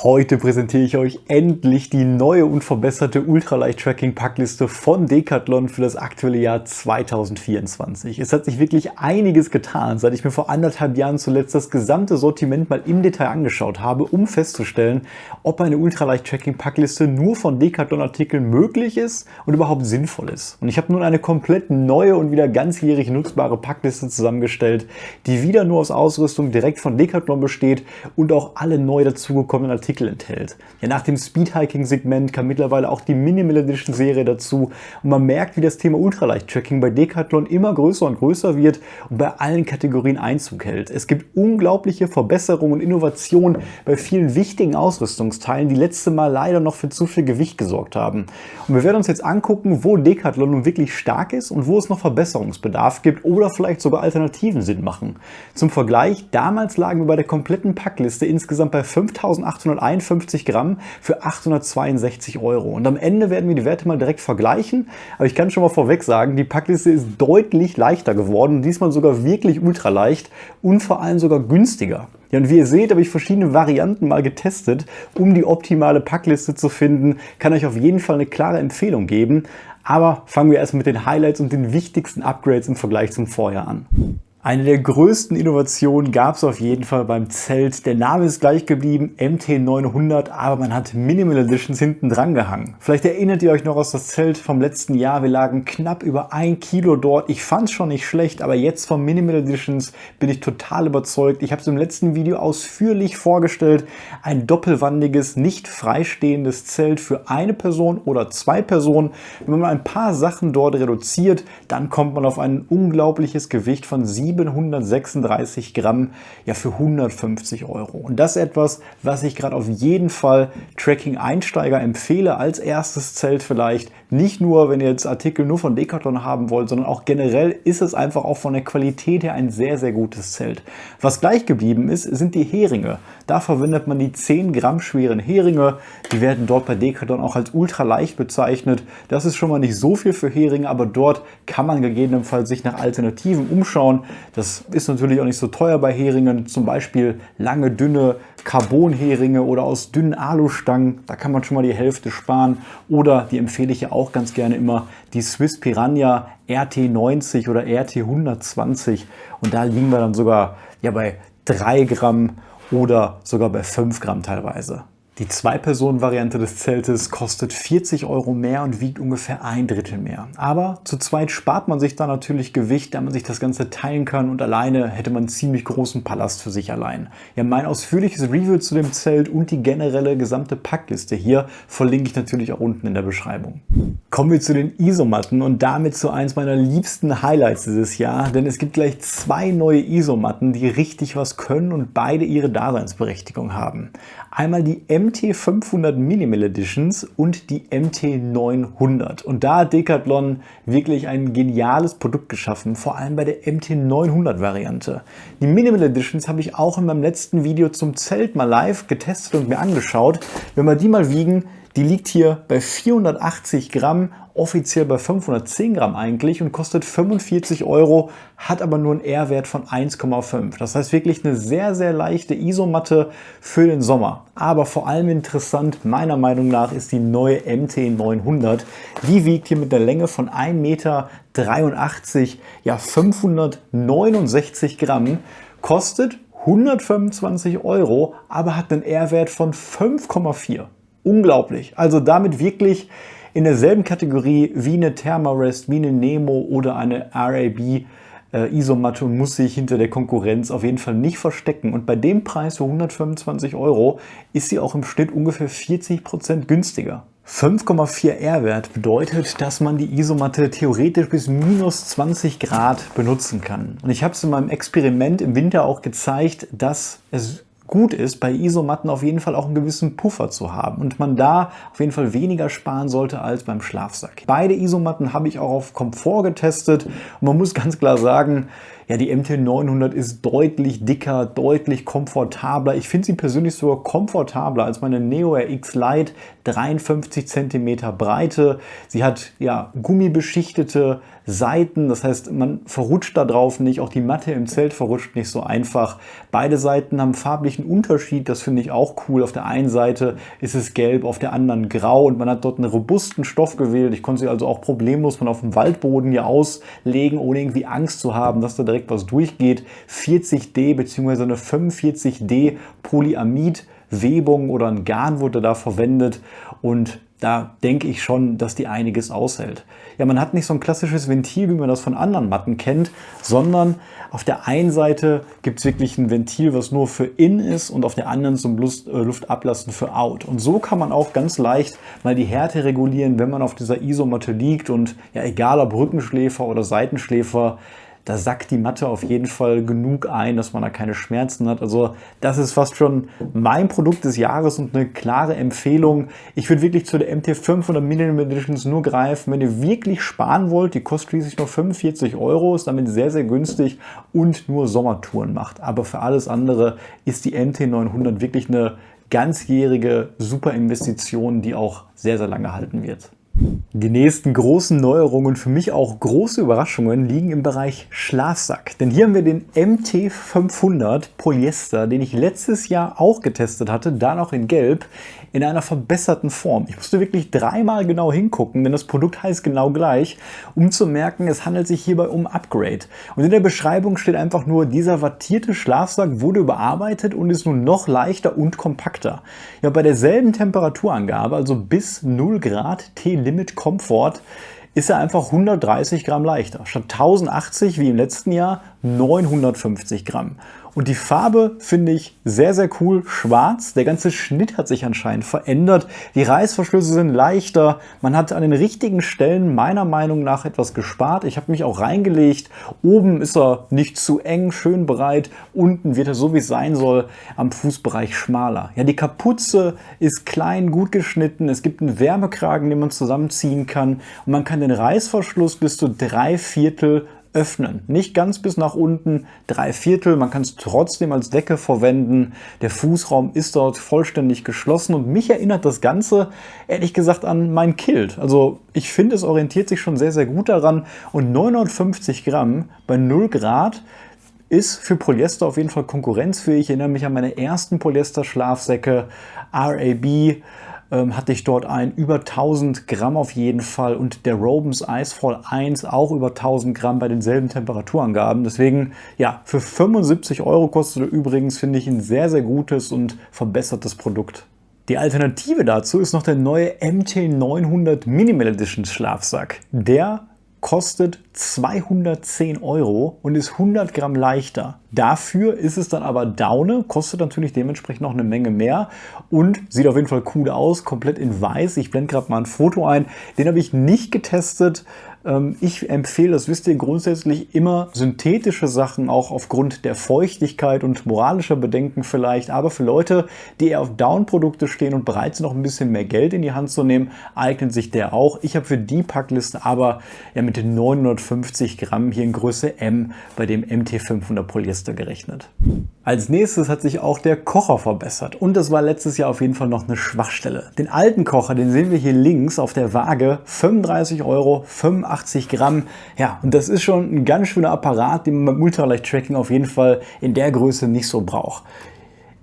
Heute präsentiere ich euch endlich die neue und verbesserte Ultraleicht-Tracking-Packliste von Decathlon für das aktuelle Jahr 2024. Es hat sich wirklich einiges getan, seit ich mir vor 1,5 Jahren zuletzt das gesamte Sortiment mal im Detail angeschaut habe, um festzustellen, ob eine Ultraleicht-Tracking-Packliste nur von Decathlon-Artikeln möglich ist und überhaupt sinnvoll ist. Und ich habe nun eine komplett neue und wieder ganzjährig nutzbare Packliste zusammengestellt, die wieder nur aus Ausrüstung direkt von Decathlon besteht und auch alle neu dazugekommenen Artikel enthält. Ja, nach dem Speedhiking-Segment kam mittlerweile auch die Minimal Edition Serie dazu und man merkt, wie das Thema Ultraleicht-Tracking bei Decathlon immer größer und größer wird und bei allen Kategorien Einzug hält. Es gibt unglaubliche Verbesserungen und Innovationen bei vielen wichtigen Ausrüstungsteilen, die letzte Mal leider noch für zu viel Gewicht gesorgt haben. Und wir werden uns jetzt angucken, wo Decathlon nun wirklich stark ist und wo es noch Verbesserungsbedarf gibt oder vielleicht sogar Alternativen Sinn machen. Zum Vergleich, damals lagen wir bei der kompletten Packliste insgesamt bei 5.851 Gramm für 862 Euro. Und am Ende werden wir die Werte mal direkt vergleichen. Aber ich kann schon mal vorweg sagen, die Packliste ist deutlich leichter geworden. Diesmal sogar wirklich ultraleicht und vor allem sogar günstiger. Ja, und wie ihr seht, habe ich verschiedene Varianten mal getestet, um die optimale Packliste zu finden. Kann euch auf jeden Fall eine klare Empfehlung geben. Aber fangen wir erst mit den Highlights und den wichtigsten Upgrades im Vergleich zum Vorjahr an. Eine der größten Innovationen gab es auf jeden Fall beim Zelt. Der Name ist gleich geblieben, MT900, aber man hat Minimal Editions hinten dran gehangen. Vielleicht erinnert ihr euch noch aus das Zelt vom letzten Jahr. Wir lagen knapp über 1 Kilo dort. Ich fand es schon nicht schlecht, aber jetzt von Minimal Editions bin ich total überzeugt. Ich habe es im letzten Video ausführlich vorgestellt. Ein doppelwandiges, nicht freistehendes Zelt für eine Person oder 2 Personen. Wenn man ein paar Sachen dort reduziert, dann kommt man auf ein unglaubliches Gewicht von 736 Gramm, ja, für 150 Euro. Und das ist etwas, was ich gerade auf jeden Fall Tracking-Einsteiger empfehle, als erstes Zelt vielleicht. Nicht nur, wenn ihr jetzt Artikel nur von Decathlon haben wollt, sondern auch generell ist es einfach auch von der Qualität her ein sehr, sehr gutes Zelt. Was gleich geblieben ist, sind die Heringe. Da verwendet man die 10 Gramm schweren Heringe. Die werden dort bei Decathlon auch als ultraleicht bezeichnet. Das ist schon mal nicht so viel für Heringe, aber dort kann man gegebenenfalls sich nach Alternativen umschauen. Das ist natürlich auch nicht so teuer bei Heringen, zum Beispiel lange, dünne Carbon-Heringe oder aus dünnen Alustangen. Da kann man schon mal die Hälfte sparen. Oder, die empfehle ich ja auch ganz gerne immer, die Swiss Piranha RT90 oder RT120. Und da liegen wir dann sogar ja bei 3 Gramm oder sogar bei 5 Gramm teilweise. Die 2-Personen-Variante des Zeltes kostet 40 Euro mehr und wiegt ungefähr 1/3 mehr. Aber zu zweit spart man sich da natürlich Gewicht, da man sich das Ganze teilen kann und alleine hätte man einen ziemlich großen Palast für sich allein. Ja, mein ausführliches Review zu dem Zelt und die generelle gesamte Packliste hier verlinke ich natürlich auch unten in der Beschreibung. Kommen wir zu den Isomatten und damit zu eins meiner liebsten Highlights dieses Jahr, denn es gibt gleich 2 neue Isomatten, die richtig was können und beide ihre Daseinsberechtigung haben. Einmal die MT500 Minimal Editions und die MT900. Und da hat Decathlon wirklich ein geniales Produkt geschaffen, vor allem bei der MT900 Variante. Die Minimal Editions habe ich auch in meinem letzten Video zum Zelt mal live getestet und mir angeschaut. Wenn wir die mal wiegen, die liegt hier bei 480 Gramm, offiziell bei 510 Gramm eigentlich und kostet 45 Euro, hat aber nur einen R-Wert von 1,5. Das heißt wirklich eine sehr, sehr leichte Isomatte für den Sommer. Aber vor allem interessant, meiner Meinung nach, ist die neue MT900. Die wiegt hier mit einer Länge von 1,83 Meter, ja 569 Gramm, kostet 125 Euro, aber hat einen R-Wert von 5,4. Unglaublich. Also damit wirklich in derselben Kategorie wie eine Thermarest, wie eine Nemo oder eine RAB Isomatte und muss sich hinter der Konkurrenz auf jeden Fall nicht verstecken. Und bei dem Preis für 125 Euro ist sie auch im Schnitt ungefähr 40% günstiger. 5,4 R-Wert bedeutet, dass man die Isomatte theoretisch bis minus 20 Grad benutzen kann. Und ich habe es in meinem Experiment im Winter auch gezeigt, dass es gut ist, bei Isomatten auf jeden Fall auch einen gewissen Puffer zu haben und man da auf jeden Fall weniger sparen sollte als beim Schlafsack. Beide Isomatten habe ich auch auf Komfort getestet und man muss ganz klar sagen, Ja, die MT900 ist deutlich dicker, deutlich komfortabler. Ich finde sie persönlich sogar komfortabler als meine Neo RX Lite, 53 cm Breite. Sie hat ja gummibeschichtete Seiten, das heißt, man verrutscht da drauf nicht, auch die Matte im Zelt verrutscht nicht so einfach. Beide Seiten haben farblichen Unterschied, das finde ich auch cool. Auf der einen Seite ist es gelb, auf der anderen grau und man hat dort einen robusten Stoff gewählt. Ich konnte sie also auch problemlos von auf dem Waldboden hier auslegen, ohne irgendwie Angst zu haben, dass da direkt was durchgeht. 40D bzw. eine 45D Polyamid-Webung oder ein Garn wurde da verwendet und da denke ich schon, dass die einiges aushält. Ja, man hat nicht so ein klassisches Ventil, wie man das von anderen Matten kennt, sondern auf der einen Seite gibt es wirklich ein Ventil, was nur für In ist und auf der anderen zum Luftablassen für Out. Und so kann man auch ganz leicht mal die Härte regulieren, wenn man auf dieser Isomatte liegt und ja, egal ob Rückenschläfer oder Seitenschläfer, da sackt die Matte auf jeden Fall genug ein, dass man da keine Schmerzen hat. Also das ist fast schon mein Produkt des Jahres und eine klare Empfehlung. Ich würde wirklich zu der MT500 Millennium Editions nur greifen, wenn ihr wirklich sparen wollt. Die kostet schließlich nur 45 €, ist damit sehr, sehr günstig und nur Sommertouren macht. Aber für alles andere ist die MT900 wirklich eine ganzjährige super Investition, die auch sehr, sehr lange halten wird. Die nächsten großen Neuerungen, für mich auch große Überraschungen, liegen im Bereich Schlafsack. Denn hier haben wir den MT500 Polyester, den ich letztes Jahr auch getestet hatte, da noch in Gelb, in einer verbesserten Form. Ich musste wirklich dreimal genau hingucken, denn das Produkt heißt genau gleich, um zu merken, es handelt sich hierbei um Upgrade. Und in der Beschreibung steht einfach nur, dieser wattierte Schlafsack wurde überarbeitet und ist nun noch leichter und kompakter. Ja, bei derselben Temperaturangabe, also bis 0 Grad T-Limit Comfort, ist er einfach 130 Gramm leichter. Statt 1080 wie im letzten Jahr 950 Gramm. Und die Farbe finde ich sehr, sehr cool. Schwarz. Der ganze Schnitt hat sich anscheinend verändert. Die Reißverschlüsse sind leichter. Man hat an den richtigen Stellen meiner Meinung nach etwas gespart. Ich habe mich auch reingelegt. Oben ist er nicht zu eng, schön breit. Unten wird er, so wie es sein soll, am Fußbereich schmaler. Ja, die Kapuze ist klein, gut geschnitten. Es gibt einen Wärmekragen, den man zusammenziehen kann. Und man kann den Reißverschluss bis zu 3/4 öffnen. Nicht ganz bis nach unten, 3/4. Man kann es trotzdem als Decke verwenden. Der Fußraum ist dort vollständig geschlossen und mich erinnert das Ganze ehrlich gesagt an mein Kilt. Also ich finde, es orientiert sich schon sehr, sehr gut daran und 950 Gramm bei 0 Grad ist für Polyester auf jeden Fall konkurrenzfähig. Ich erinnere mich an meine ersten Polyester-Schlafsäcke, RAB, hatte ich dort ein, über 1000 Gramm auf jeden Fall und der Robens Icefall 1 auch über 1000 Gramm bei denselben Temperaturangaben. Deswegen, ja, für 75 € kostet er übrigens, finde ich, ein sehr, sehr gutes und verbessertes Produkt. Die Alternative dazu ist noch der neue MT900 Minimal Edition Schlafsack. Der kostet 210 € und ist 100 Gramm leichter. Dafür ist es dann aber Daune, kostet natürlich dementsprechend noch eine Menge mehr und sieht auf jeden Fall cool aus, komplett in weiß. Ich blende gerade mal ein Foto ein. Den habe ich nicht getestet. Ich empfehle, das wisst ihr, grundsätzlich immer synthetische Sachen, auch aufgrund der Feuchtigkeit und moralischer Bedenken vielleicht. Aber für Leute, die eher auf Down-Produkte stehen und bereit sind, noch ein bisschen mehr Geld in die Hand zu nehmen, eignet sich der auch. Ich habe für die Packliste aber ja mit den 950 Gramm hier in Größe M bei dem MT500 Polyester gerechnet. Als nächstes hat sich auch der Kocher verbessert und das war letztes Jahr auf jeden Fall noch eine Schwachstelle. Den alten Kocher, den sehen wir hier links auf der Waage, 35 €, 85 Gramm. Ja, und das ist schon ein ganz schöner Apparat, den man beim Ultralight-Tracking auf jeden Fall in der Größe nicht so braucht.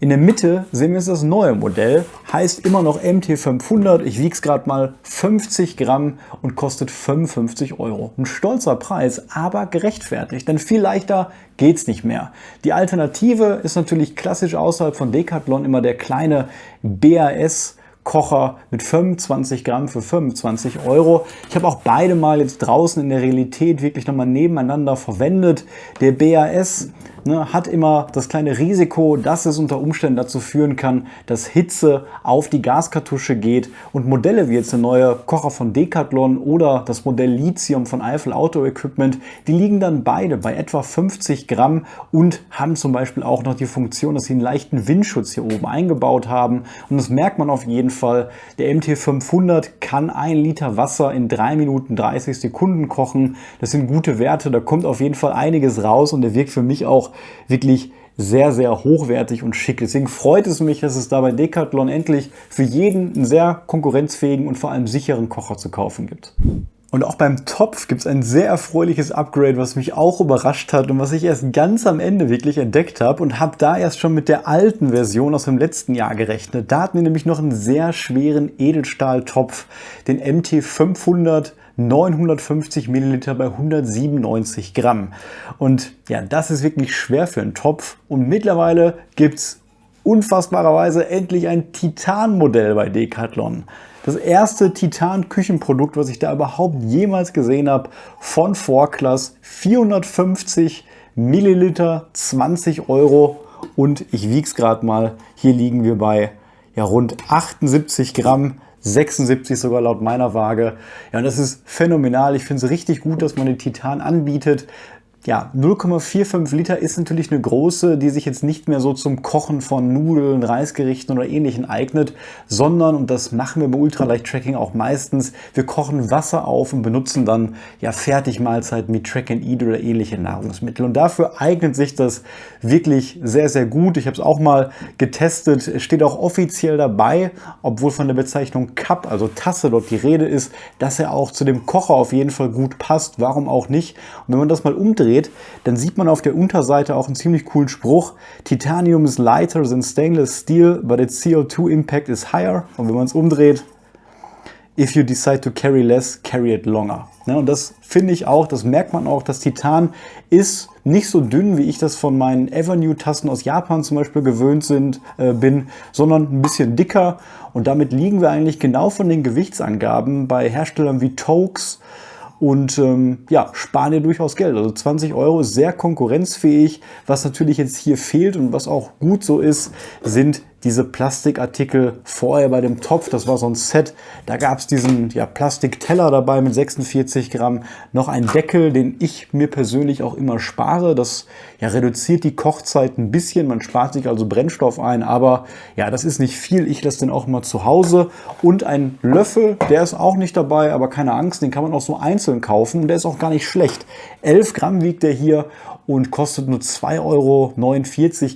In der Mitte sehen wir jetzt das neue Modell, heißt immer noch MT500, ich wiege es gerade mal, 50 Gramm und kostet 55 €. Ein stolzer Preis, aber gerechtfertigt, denn viel leichter geht's nicht mehr. Die Alternative ist natürlich klassisch außerhalb von Decathlon immer der kleine BAS Kocher mit 25 Gramm für 25 €. Ich habe auch beide mal jetzt draußen in der Realität wirklich nochmal nebeneinander verwendet. Der BAS, ne, hat immer das kleine Risiko, dass es unter Umständen dazu führen kann, dass Hitze auf die Gaskartusche geht. Und Modelle wie jetzt der neue Kocher von Decathlon oder das Modell Lithium von Eiffel Auto Equipment, die liegen dann beide bei etwa 50 Gramm und haben zum Beispiel auch noch die Funktion, dass sie einen leichten Windschutz hier oben eingebaut haben. Und das merkt man auf jeden Fall. Der MT500 kann 1 Liter Wasser in 3 Minuten 30 Sekunden kochen. Das sind gute Werte, da kommt auf jeden Fall einiges raus und der wirkt für mich auch wirklich sehr, sehr hochwertig und schick. Deswegen freut es mich, dass es da bei Decathlon endlich für jeden einen sehr konkurrenzfähigen und vor allem sicheren Kocher zu kaufen gibt. Und auch beim Topf gibt es ein sehr erfreuliches Upgrade, was mich auch überrascht hat und was ich erst ganz am Ende wirklich entdeckt habe und habe da erst schon mit der alten Version aus dem letzten Jahr gerechnet. Da hatten wir nämlich noch einen sehr schweren Edelstahltopf, den MT500 950 Milliliter bei 197 Gramm. Und ja, das ist wirklich schwer für einen Topf. Und mittlerweile gibt es unfassbarerweise endlich ein Titan-Modell bei Decathlon. Das erste Titan-Küchenprodukt, was ich da überhaupt jemals gesehen habe, von Vorklass, 450 Milliliter, 20 Euro und ich wiege es gerade mal, hier liegen wir bei ja, rund 78 Gramm, 76 sogar laut meiner Waage. Ja, und das ist phänomenal. Ich finde es richtig gut, dass man den Titan anbietet. Ja, 0,45 Liter ist natürlich eine große, die sich jetzt nicht mehr so zum Kochen von Nudeln, Reisgerichten oder Ähnlichem eignet, sondern, und das machen wir beim Ultraleicht-Tracking auch meistens, wir kochen Wasser auf und benutzen dann ja Fertigmahlzeiten wie Track and Eat oder ähnliche Nahrungsmittel. Und dafür eignet sich das wirklich sehr, sehr gut. Ich habe es auch mal getestet, es steht auch offiziell dabei, obwohl von der Bezeichnung Cup, also Tasse, dort die Rede ist, dass er auch zu dem Kocher auf jeden Fall gut passt. Warum auch nicht? Und wenn man das mal umdreht, dann sieht man auf der Unterseite auch einen ziemlich coolen Spruch. Titanium is lighter than stainless steel, but its CO2 impact is higher. Und wenn man es umdreht, if you decide to carry less, carry it longer. Ja, und das finde ich auch, das merkt man auch, das Titan ist nicht so dünn, wie ich das von meinen Avenue-Tassen aus Japan zum Beispiel gewöhnt bin, sondern ein bisschen dicker. Und damit liegen wir eigentlich genau von den Gewichtsangaben bei Herstellern wie Tokes und ja, sparen dir durchaus Geld. Also 20 Euro ist sehr konkurrenzfähig. Was natürlich jetzt hier fehlt und was auch gut so ist, sind diese Plastikartikel vorher bei dem Topf. Das war so ein Set. Da gab es diesen ja, Plastikteller dabei mit 46 Gramm. Noch ein Deckel, den ich mir persönlich auch immer spare. Das ja, reduziert die Kochzeit ein bisschen. Man spart sich also Brennstoff ein. Aber ja, das ist nicht viel. Ich lasse den auch mal zu Hause. Und ein Löffel, der ist auch nicht dabei. Aber keine Angst, den kann man auch so einzeln kaufen. Und der ist auch gar nicht schlecht. 11 Gramm wiegt der hier und kostet nur 2,49 Euro,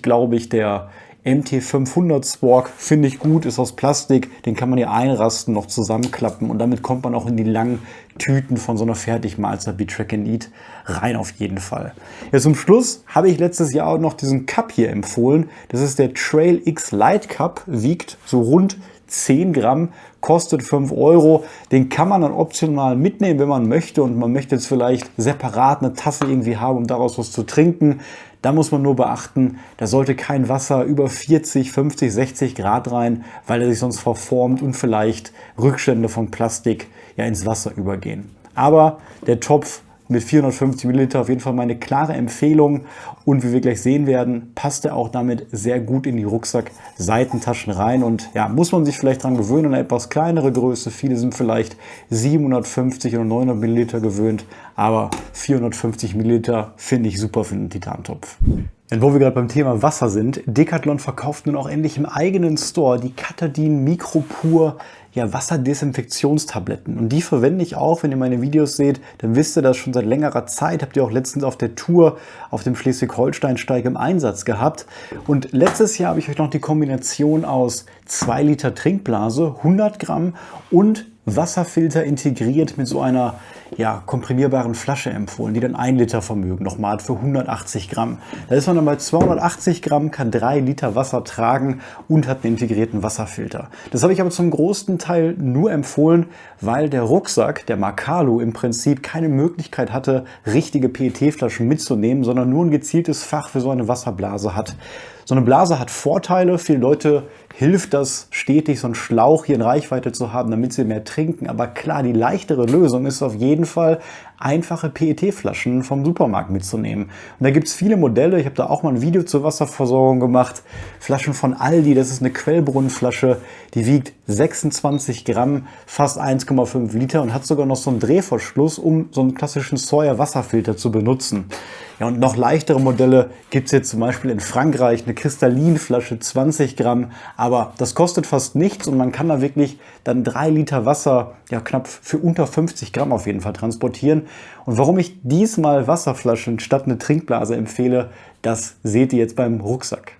glaube ich, der MT500 Spork. Finde ich gut, ist aus Plastik, den kann man hier einrasten, noch zusammenklappen und damit kommt man auch in die langen Tüten von so einer Fertigmahlzeit wie Track and Eat rein auf jeden Fall. Ja, zum Schluss habe ich letztes Jahr auch noch diesen Cup hier empfohlen. Das ist der Trail X Light Cup, wiegt so rund 10 Gramm, kostet 5 Euro. Den kann man dann optional mitnehmen, wenn man möchte und man möchte jetzt vielleicht separat eine Tasse irgendwie haben, um daraus was zu trinken. Da muss man nur beachten, da sollte kein Wasser über 40, 50, 60 Grad rein, weil er sich sonst verformt und vielleicht Rückstände von Plastik ja ins Wasser übergehen. Aber der Topf mit 450 Milliliter auf jeden Fall meine klare Empfehlung und wie wir gleich sehen werden, passt er auch damit sehr gut in die Rucksack-Seitentaschen rein und ja, muss man sich vielleicht dran gewöhnen, eine etwas kleinere Größe. Viele sind vielleicht 750 oder 900 Milliliter gewöhnt, aber 450 Milliliter finde ich super für einen Titantopf. Und wo wir gerade beim Thema Wasser sind, Decathlon verkauft nun auch endlich im eigenen Store die Katadyn Micropur Wasserdesinfektionstabletten. Und die verwende ich auch, wenn ihr meine Videos seht, dann wisst ihr das schon seit längerer Zeit. Habt ihr auch letztens auf der Tour auf dem Schleswig-Holstein-Steig im Einsatz gehabt. Und letztes Jahr habe ich euch noch die Kombination aus 2 Liter Trinkblase, 100 Gramm und Wasserfilter integriert mit so einer komprimierbaren Flasche empfohlen, die dann 1 Liter Vermögen nochmal hat für 180 Gramm. Da ist man dann bei 280 Gramm, kann 3 Liter Wasser tragen und hat einen integrierten Wasserfilter. Das habe ich aber zum großen Teil nur empfohlen, weil der Rucksack, der Makalu, im Prinzip keine Möglichkeit hatte, richtige PET-Flaschen mitzunehmen, sondern nur ein gezieltes Fach für so eine Wasserblase hat. So eine Blase hat Vorteile. Viele Leute hilft das stetig, so einen Schlauch hier in Reichweite zu haben, damit sie mehr trinken. Aber klar, die leichtere Lösung ist auf jeden Fall, einfache PET-Flaschen vom Supermarkt mitzunehmen. Und da gibt es viele Modelle. Ich habe da auch mal ein Video zur Wasserversorgung gemacht. Flaschen von Aldi, das ist eine Quellbrunnenflasche, die wiegt 26 Gramm, fast 1,5 Liter und hat sogar noch so einen Drehverschluss, um so einen klassischen Sawyer-Wasserfilter zu benutzen. Ja, und noch leichtere Modelle gibt es jetzt zum Beispiel in Frankreich, eine Kristallinflasche, 20 Gramm, aber das kostet fast nichts und man kann da wirklich dann 3 Liter Wasser, ja knapp für unter 50 Gramm auf jeden Fall transportieren. Und warum ich diesmal Wasserflaschen statt eine Trinkblase empfehle, das seht ihr jetzt beim Rucksack.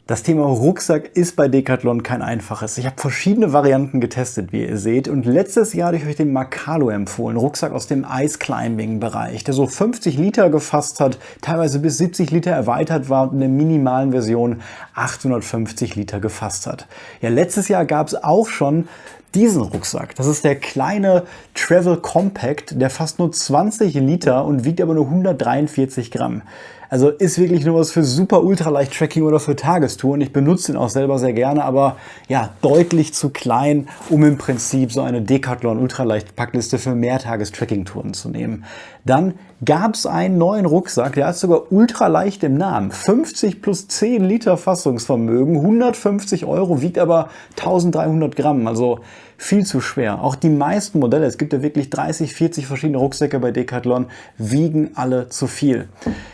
Das Thema Rucksack ist bei Decathlon kein einfaches. Ich habe verschiedene Varianten getestet, wie ihr seht. Und letztes Jahr habe ich euch den Makalo empfohlen, Rucksack aus dem Ice-Climbing-Bereich, der so 50 Liter gefasst hat, teilweise bis 70 Liter erweitert war und in der minimalen Version 850 Liter gefasst hat. Ja, letztes Jahr gab es auch schon diesen Rucksack. Das ist der kleine Travel Compact, der fasst nur 20 Liter und wiegt aber nur 143 Gramm. Also ist wirklich nur was für super ultraleicht Tracking oder für Tagestouren. Ich benutze den auch selber sehr gerne, aber ja, deutlich zu klein, um im Prinzip so eine Decathlon ultraleicht Packliste für Mehrtages-Tracking-Touren zu nehmen. Dann gab es einen neuen Rucksack, der hat sogar ultraleicht im Namen. 50 plus 10 Liter Fassungsvermögen, 150 Euro, wiegt aber 1300 Gramm, also viel zu schwer. Auch die meisten Modelle, es gibt ja wirklich 30, 40 verschiedene Rucksäcke bei Decathlon, wiegen alle zu viel.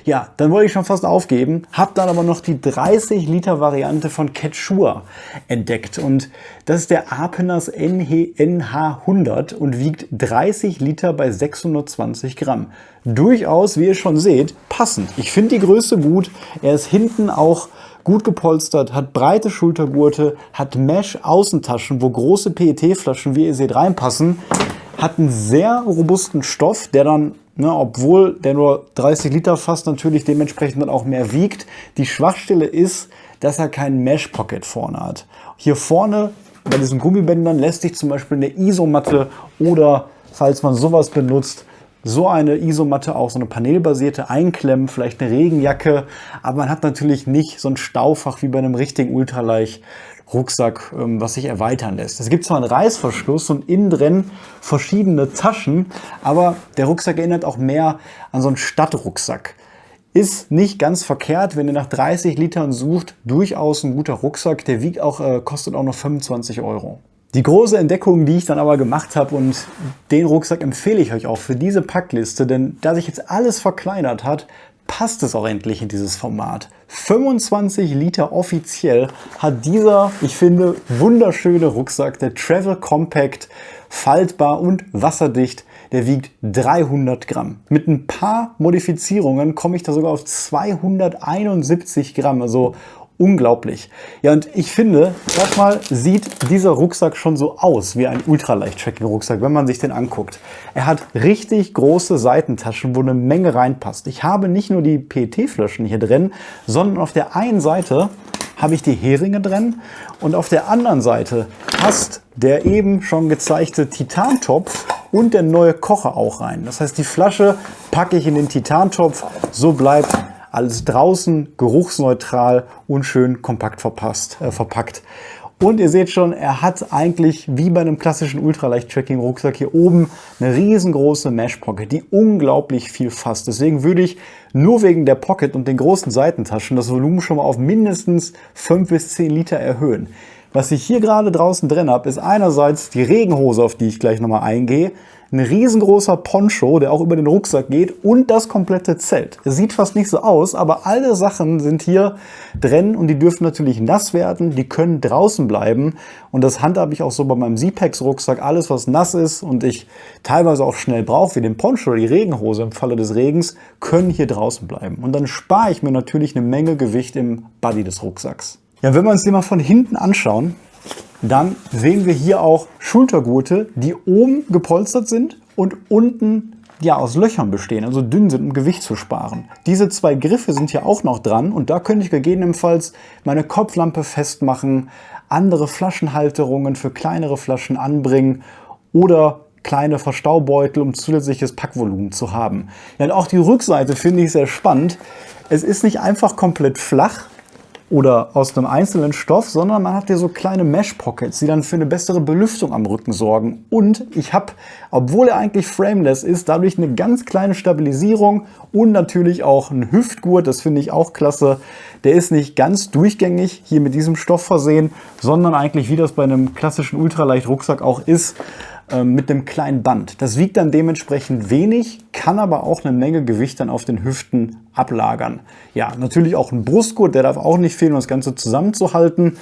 Ja, dann wollte ich schon fast aufgeben, habe dann aber noch die 30 Liter Variante von Quechua entdeckt und das ist der Apenas NH100 und wiegt 30 Liter bei 620 Gramm. Durchaus, wie ihr schon seht, passend. Ich finde die Größe gut, er ist hinten auch gut gepolstert, hat breite Schultergurte, hat Mesh-Außentaschen, wo große PET-Flaschen, wie ihr seht, reinpassen, hat einen sehr robusten Stoff, der dann, obwohl der nur 30 Liter fasst, natürlich dementsprechend dann auch mehr wiegt. Die Schwachstelle ist, dass er keinen Mesh-Pocket vorne hat. Hier vorne bei diesen Gummibändern lässt sich zum Beispiel eine Isomatte oder, falls man sowas benutzt, so eine Isomatte, auch so eine panelbasierte, einklemmen, vielleicht eine Regenjacke, aber man hat natürlich nicht so ein Staufach wie bei einem richtigen ultraleicht Rucksack, was sich erweitern lässt. Es gibt zwar einen Reißverschluss und innen drin verschiedene Taschen, aber der Rucksack erinnert auch mehr an so einen Stadtrucksack. Ist nicht ganz verkehrt, wenn ihr nach 30 Litern sucht, durchaus ein guter Rucksack, der wiegt auch, kostet auch noch 25 Euro. Die große Entdeckung, die ich dann aber gemacht habe, und den Rucksack empfehle ich euch auch für diese Packliste, denn da sich jetzt alles verkleinert hat, passt es auch endlich in dieses Format. 25 Liter offiziell hat dieser, ich finde, wunderschöne Rucksack, der Travel Compact, faltbar und wasserdicht. Der wiegt 300 Gramm. Mit ein paar Modifizierungen komme ich da sogar auf 271 Gramm, also unglaublich. Ja, und ich finde, erstmal sieht dieser Rucksack schon so aus wie ein Ultraleicht-Tracking-Rucksack, wenn man sich den anguckt. Er hat richtig große Seitentaschen, wo eine Menge reinpasst. Ich habe nicht nur die PET-Flaschen hier drin, sondern auf der einen Seite habe ich die Heringe drin und auf der anderen Seite passt der eben schon gezeigte Titantopf und der neue Kocher auch rein. Das heißt, die Flasche packe ich in den Titantopf, so bleibt alles draußen, geruchsneutral und schön kompakt verpackt. Und ihr seht schon, er hat eigentlich wie bei einem klassischen Ultraleicht-Tracking-Rucksack hier oben eine riesengroße Mesh-Pocket, die unglaublich viel fasst. Deswegen würde ich nur wegen der Pocket und den großen Seitentaschen das Volumen schon mal auf mindestens 5 bis 10 Liter erhöhen. Was ich hier gerade draußen drin habe, ist einerseits die Regenhose, auf die ich gleich nochmal eingehe, ein riesengroßer Poncho, der auch über den Rucksack geht, und das komplette Zelt. Es sieht fast nicht so aus, aber alle Sachen sind hier drin und die dürfen natürlich nass werden, die können draußen bleiben, und das handhabe ich auch so bei meinem Sipex-Rucksack. Alles, was nass ist und ich teilweise auch schnell brauche, wie den Poncho oder die Regenhose im Falle des Regens, können hier draußen bleiben. Und dann spare ich mir natürlich eine Menge Gewicht im Body des Rucksacks. Ja, wenn wir uns den mal von hinten anschauen, dann sehen wir hier auch Schultergurte, die oben gepolstert sind und unten ja aus Löchern bestehen, also dünn sind, um Gewicht zu sparen. Diese zwei Griffe sind hier auch noch dran und da könnte ich gegebenenfalls meine Kopflampe festmachen, andere Flaschenhalterungen für kleinere Flaschen anbringen oder kleine Verstaubeutel, um zusätzliches Packvolumen zu haben. Ja, und auch die Rückseite finde ich sehr spannend. Es ist nicht einfach komplett flach oder aus einem einzelnen Stoff, sondern man hat hier so kleine Mesh-Pockets, die dann für eine bessere Belüftung am Rücken sorgen. Und ich habe, obwohl er eigentlich frameless ist, dadurch eine ganz kleine Stabilisierung und natürlich auch einen Hüftgurt, das finde ich auch klasse. Der ist nicht ganz durchgängig hier mit diesem Stoff versehen, sondern eigentlich, wie das bei einem klassischen Ultraleicht-Rucksack auch ist, mit einem kleinen Band. Das wiegt dann dementsprechend wenig, kann aber auch eine Menge Gewicht dann auf den Hüften ablagern. Ja, natürlich auch ein Brustgurt, der darf auch nicht fehlen, um das Ganze zusammenzuhalten.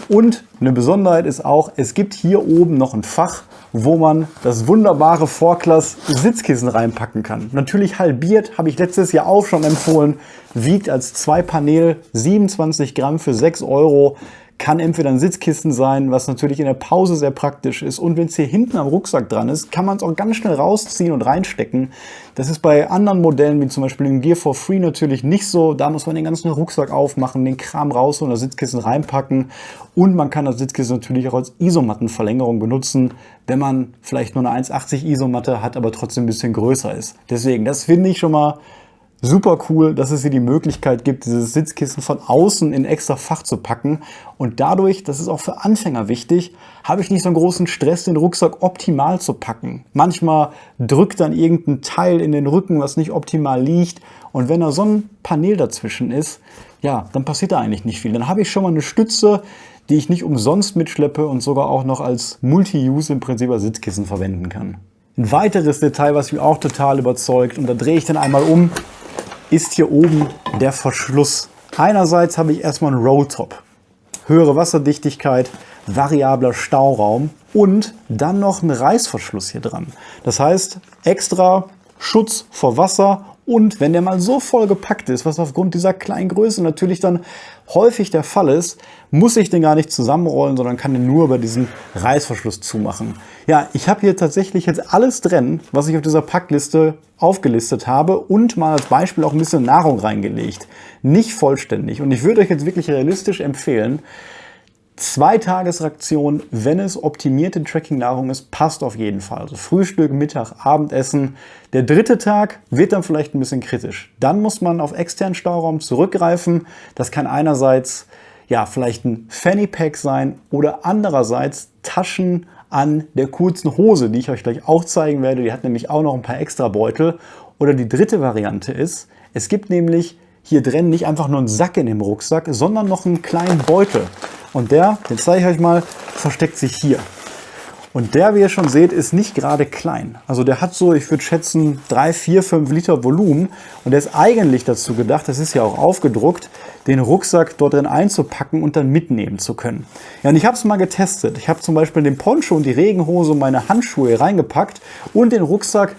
Und eine Besonderheit ist auch, es gibt hier oben noch ein Fach, wo man das wunderbare Vorklass Sitzkissen reinpacken kann. Natürlich halbiert, habe ich letztes Jahr auch schon empfohlen, wiegt als 2 Panel 27 Gramm für 6 Euro. Kann entweder ein Sitzkissen sein, was natürlich in der Pause sehr praktisch ist. Und wenn es hier hinten am Rucksack dran ist, kann man es auch ganz schnell rausziehen und reinstecken. Das ist bei anderen Modellen, wie zum Beispiel dem Gear for Free, natürlich nicht so. Da muss man den ganzen Rucksack aufmachen, den Kram raus und das Sitzkissen reinpacken. Und man kann das Sitzkissen natürlich auch als Isomattenverlängerung benutzen, wenn man vielleicht nur eine 1,80 Isomatte hat, aber trotzdem ein bisschen größer ist. Deswegen, das finde ich schon mal super cool, dass es hier die Möglichkeit gibt, dieses Sitzkissen von außen in ein extra Fach zu packen. Und dadurch, das ist auch für Anfänger wichtig, habe ich nicht so einen großen Stress, den Rucksack optimal zu packen. Manchmal drückt dann irgendein Teil in den Rücken, was nicht optimal liegt. Und wenn da so ein Panel dazwischen ist, ja, dann passiert da eigentlich nicht viel. Dann habe ich schon mal eine Stütze, die ich nicht umsonst mitschleppe und sogar auch noch als Multi-Use im Prinzip als Sitzkissen verwenden kann. Ein weiteres Detail, was mich auch total überzeugt, und da drehe ich dann einmal um, ist hier oben der Verschluss. Einerseits habe ich erstmal einen Rolltop, höhere Wasserdichtigkeit, variabler Stauraum und dann noch einen Reißverschluss hier dran. Das heißt, extra Schutz vor Wasser. Und wenn der mal so voll gepackt ist, was aufgrund dieser kleinen Größe natürlich dann häufig der Fall ist, muss ich den gar nicht zusammenrollen, sondern kann den nur über diesen Reißverschluss zumachen. Ja, ich habe hier tatsächlich jetzt alles drin, was ich auf dieser Packliste aufgelistet habe und mal als Beispiel auch ein bisschen Nahrung reingelegt. Nicht vollständig. Und ich würde euch jetzt wirklich realistisch empfehlen, 2-Tages-Ration, wenn es optimierte Tracking-Nahrung ist, passt auf jeden Fall. Also Frühstück, Mittag, Abendessen. Der 3. Tag wird dann vielleicht ein bisschen kritisch. Dann muss man auf externen Stauraum zurückgreifen. Das kann einerseits ja vielleicht ein Fanny Pack sein oder andererseits Taschen an der kurzen Hose, die ich euch gleich auch zeigen werde. Die hat nämlich auch noch ein paar extra Beutel. Oder die 3. Variante ist, es gibt nämlich hier drin nicht einfach nur einen Sack in dem Rucksack, sondern noch einen kleinen Beutel. Und den zeige ich euch mal, versteckt sich hier. Und der, wie ihr schon seht, ist nicht gerade klein. Also der hat so, ich würde schätzen, 3, 4, 5 Liter Volumen. Und der ist eigentlich dazu gedacht, das ist ja auch aufgedruckt, den Rucksack dort drin einzupacken und dann mitnehmen zu können. Ja, und ich habe es mal getestet. Ich habe zum Beispiel den Poncho und die Regenhose und meine Handschuhe reingepackt und den Rucksack,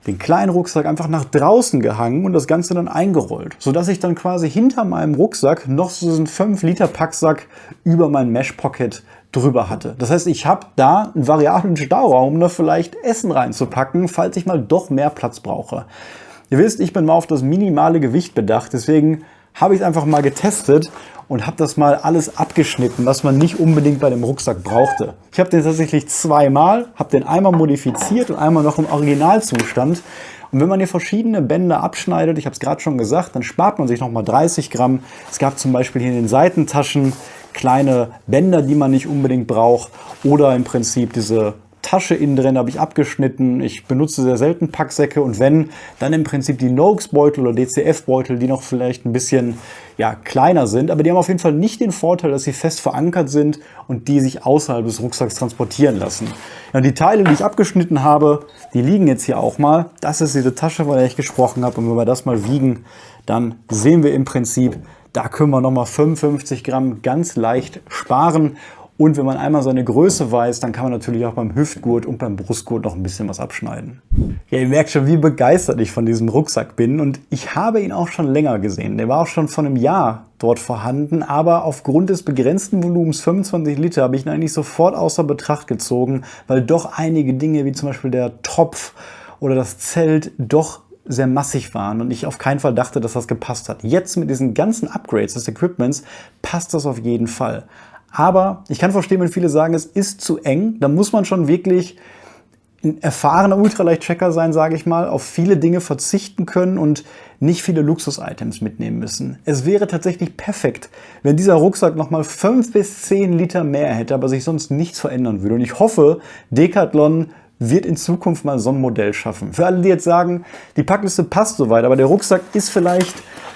den kleinen Rucksack, einfach nach draußen gehangen und das Ganze dann eingerollt, sodass ich dann quasi hinter meinem Rucksack noch so einen 5 Liter Packsack über mein Mesh Pocket drüber hatte. Das heißt, ich habe da einen variablen Stauraum, um da vielleicht Essen reinzupacken, falls ich mal doch mehr Platz brauche. Ihr wisst, ich bin mal auf das minimale Gewicht bedacht, deswegen habe ich es einfach mal getestet und habe das mal alles abgeschnitten, was man nicht unbedingt bei dem Rucksack brauchte. Ich habe den tatsächlich 2-mal, habe den einmal modifiziert und einmal noch im Originalzustand. Und wenn man hier verschiedene Bänder abschneidet, ich habe es gerade schon gesagt, dann spart man sich nochmal 30 Gramm. Es gab zum Beispiel hier in den Seitentaschen kleine Bänder, die man nicht unbedingt braucht. Oder im Prinzip diese Tasche innen drin habe ich abgeschnitten. Ich benutze sehr selten Packsäcke und wenn, dann im Prinzip die Noakes-Beutel oder DCF-Beutel, die noch vielleicht ein bisschen kleiner sind, aber die haben auf jeden Fall nicht den Vorteil, dass sie fest verankert sind und die sich außerhalb des Rucksacks transportieren lassen. Ja, die Teile, die ich abgeschnitten habe, die liegen jetzt hier auch mal. Das ist diese Tasche, von der ich gesprochen habe, und wenn wir das mal wiegen, dann sehen wir im Prinzip, da können wir nochmal 55 Gramm ganz leicht sparen. Und wenn man einmal seine Größe weiß, dann kann man natürlich auch beim Hüftgurt und beim Brustgurt noch ein bisschen was abschneiden. Ja, ihr merkt schon, wie begeistert ich von diesem Rucksack bin. Und ich habe ihn auch schon länger gesehen. Der war auch schon vor einem Jahr dort vorhanden. Aber aufgrund des begrenzten Volumens 25 Liter habe ich ihn eigentlich sofort außer Betracht gezogen, weil doch einige Dinge wie zum Beispiel der Topf oder das Zelt doch sehr massig waren und ich auf keinen Fall dachte, dass das gepasst hat. Jetzt mit diesen ganzen Upgrades des Equipments passt das auf jeden Fall. Aber ich kann verstehen, wenn viele sagen, es ist zu eng. Da muss man schon wirklich ein erfahrener Ultraleicht-Tracker sein, sage ich mal, auf viele Dinge verzichten können und nicht viele Luxus-Items mitnehmen müssen. Es wäre tatsächlich perfekt, wenn dieser Rucksack nochmal 5 bis 10 Liter mehr hätte, aber sich sonst nichts verändern würde. Und ich hoffe, Decathlon wird in Zukunft mal so ein Modell schaffen. Für alle, die jetzt sagen, die Packliste passt soweit, aber der Rucksack ist vielleicht